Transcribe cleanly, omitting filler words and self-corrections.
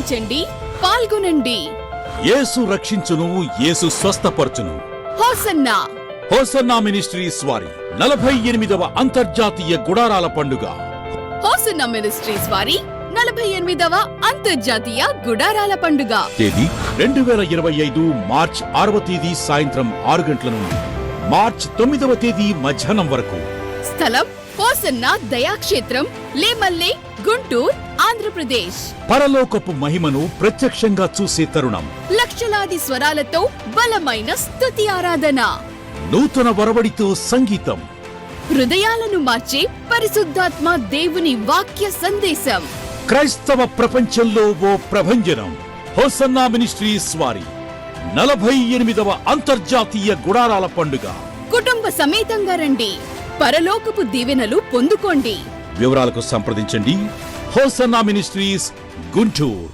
ఆనందించండి, పాల్గొనండి. యేసు రక్షించును, యేసు స్వస్థపరచును. హోసన్నా హోసన్నా మినిస్ట్రీస్ వారి 48వ అంతర్జాతీయ గుడారాల పండుగ. హోసన్నా మినిస్ట్రీస్ వారి 48వ అంతర్జాతీయ గుడారాల పండుగ. తేదీ 2025 మార్చ్ 6వ తేదీ సాయంత్రం 6 గంటల నుండి మార్చ్ 9వ తేదీ మధ్యాహ్నం వరకు. స్థలం హోసన్నా దయాక్షేత్రం, లేమల్లె, గుంటూరు, ఆంధ్రప్రదేశ్. పరలోకపు మహిమను ప్రత్యక్షంగా చూసే తరుణం. లక్షలాది స్వరాలతో బలమైన స్తుతి ఆరాధన. నూతన వరవడితో సంగీతం. హృదయాలను మార్చే పరిశుద్ధాత్మ దేవుని వాక్య సందేశం. క్రైస్తవ ప్రపంచంలో ఓ ప్రభంజనం. హోసన్నా మినిస్ట్రీస్ వారి 48వ అంతర్జాతీయ గుడారాల పండుగ. కుటుంబ సమేతంగా రండి, పరలోకపు దీవెనలు పొందుకోండి. వివరాలకు సంప్రదించండి. Hosanna ministries, Guntur.